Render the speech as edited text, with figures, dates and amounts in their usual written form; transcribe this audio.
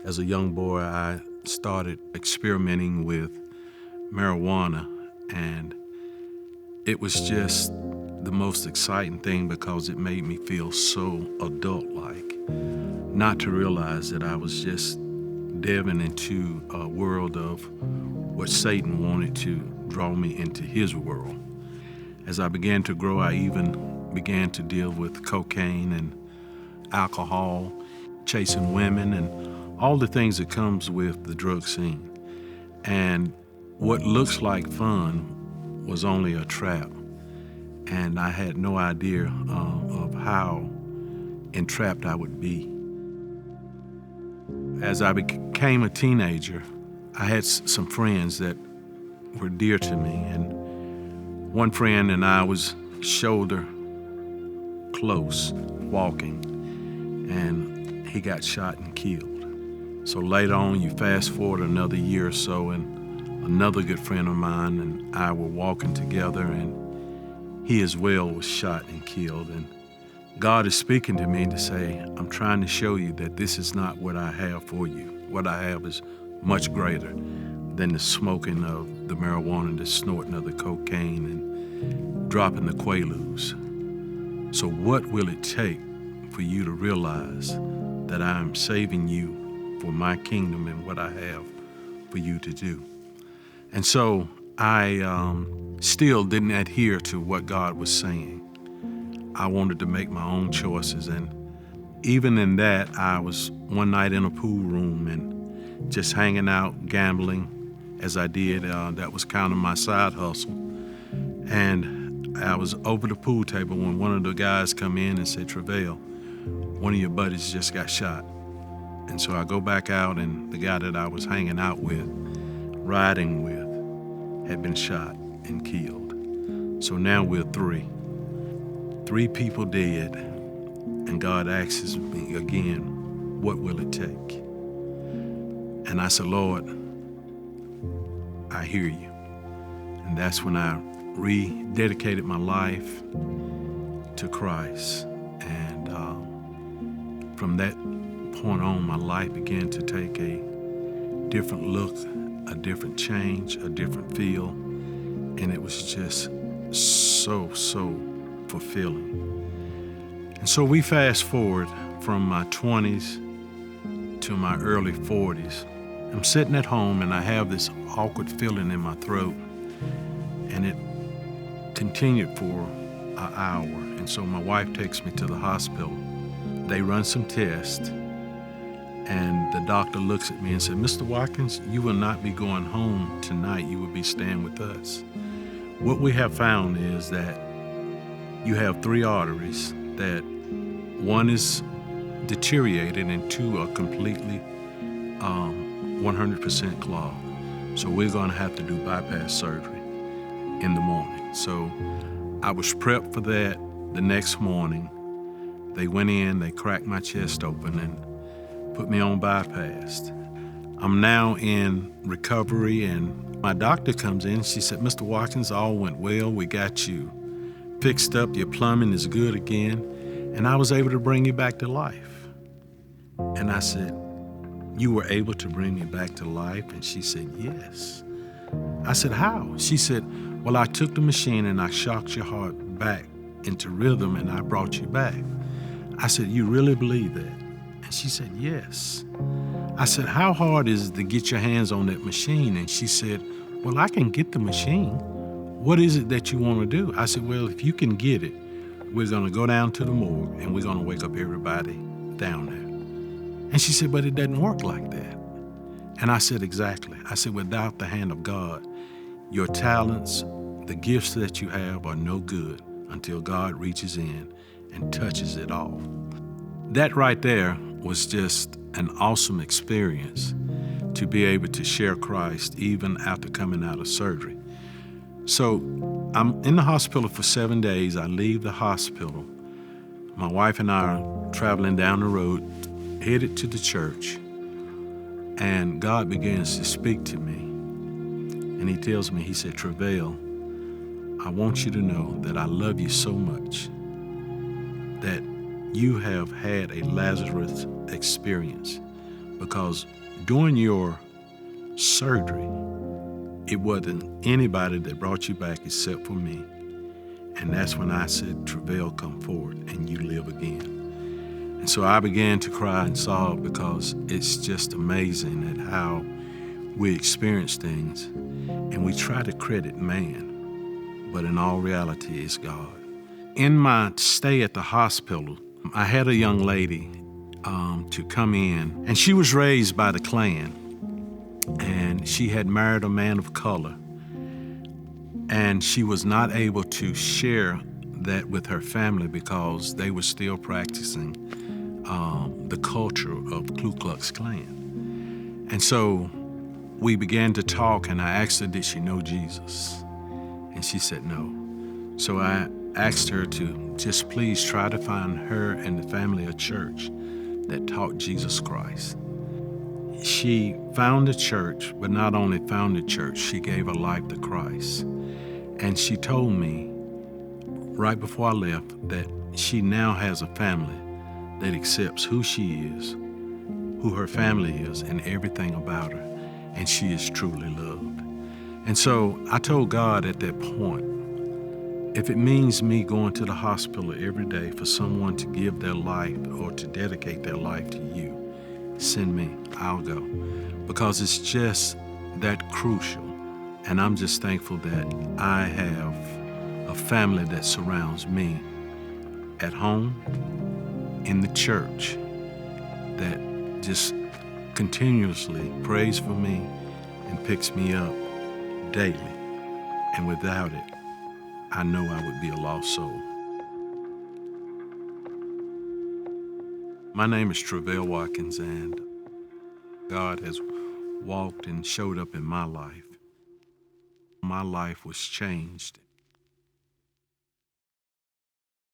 As a young boy, I started experimenting with marijuana, and it was just the most exciting thing because it made me feel so adult-like. Not to realize that I was just delving into a world of what Satan wanted to draw me into his world. As I began to grow, I even began to deal with cocaine and alcohol, chasing women, and all the things that comes with the drug scene. And what looks like fun was only a trap. And I had no idea of how entrapped I would be. As I became a teenager, I had some friends that were dear to me, and one friend and I was shoulder close walking, and he got shot and killed. So later on, you fast forward another year or so, and another good friend of mine and I were walking together, and he as well was shot and killed. And God is speaking to me to say, I'm trying to show you that this is not what I have for you. What I have is much greater than the smoking of the marijuana, the snorting of the cocaine, and dropping the Quaaludes. So what will it take for you to realize that I am saving you for my kingdom and what I have for you to do? And so I still didn't adhere to what God was saying. I wanted to make my own choices, and even in that, I was one night in a pool room and just hanging out, gambling, as I did. That was kind of my side hustle. And I was over the pool table when one of the guys come in and said, Travail, one of your buddies just got shot. And so I go back out, and the guy that I was hanging out with, riding with, had been shot and killed. So now we're three people dead, and God asks me again, what will it take? And I said, Lord, I hear you. And that's when I rededicated my life to Christ. And from that point on, my life began to take a different look, a different change, a different feel, and it was just so fulfilling. And so we fast forward from my 20s to my early 40s. I'm sitting at home and I have this awkward feeling in my throat, and it continued for an hour. And so my wife takes me to the hospital. They run some tests, and the doctor looks at me and said, Mr. Watkins, you will not be going home tonight. You will be staying with us. What we have found is that you have 3 arteries that one is deteriorated and 2 are completely 100% clogged. So we're going to have to do bypass surgery in the morning. So I was prepped for that. The next morning, they went in, they cracked my chest open and put me on bypass. I'm now in recovery, and my doctor comes in. She said, Mr. Watkins, all went well. We got you fixed up. Your plumbing is good again. And I was able to bring you back to life. And I said, you were able to bring me back to life? And she said, yes. I said, how? She said, well, I took the machine and I shocked your heart back into rhythm and I brought you back. I said, you really believe that? And she said, yes. I said, how hard is it to get your hands on that machine? And she said, well, I can get the machine. What is it that you want to do? I said, well, if you can get it, we're going to go down to the morgue and we're going to wake up everybody down there. And she said, but it doesn't work like that. And I said, exactly. I said, without the hand of God, your talents, the gifts that you have are no good until God reaches in and touches it all. That right there was just an awesome experience to be able to share Christ even after coming out of surgery. So I'm in the hospital for 7 days. I leave the hospital. My wife and I are traveling down the road, headed to the church, and God begins to speak to me. And he tells me, he said, Travail, I want you to know that I love you so much that you have had a Lazarus experience, because during your surgery, it wasn't anybody that brought you back except for me. And that's when I said, Travell, come forward and you live again. And so I began to cry and sob because it's just amazing at how we experience things and we try to credit man, but in all reality, it's God. In my stay at the hospital, I had a young lady to come in, and she was raised by the Klan, and she had married a man of color, and she was not able to share that with her family because they were still practicing the culture of Ku Klux Klan. And so we began to talk, and I asked her, did she know Jesus? And she said no. So I asked her to just please try to find her and the family a church that taught Jesus Christ. She found a church, but not only found a church, she gave her life to Christ. And she told me right before I left that she now has a family that accepts who she is, who her family is, and everything about her. And she is truly loved. And so I told God at that point, if it means me going to the hospital every day for someone to give their life or to dedicate their life to you, send me, I'll go. Because it's just that crucial. And I'm just thankful that I have a family that surrounds me at home, in the church, that just continuously prays for me and picks me up daily. And without it, I know I would be a lost soul. My name is Travell Watkins, and God has walked and showed up in my life. My life was changed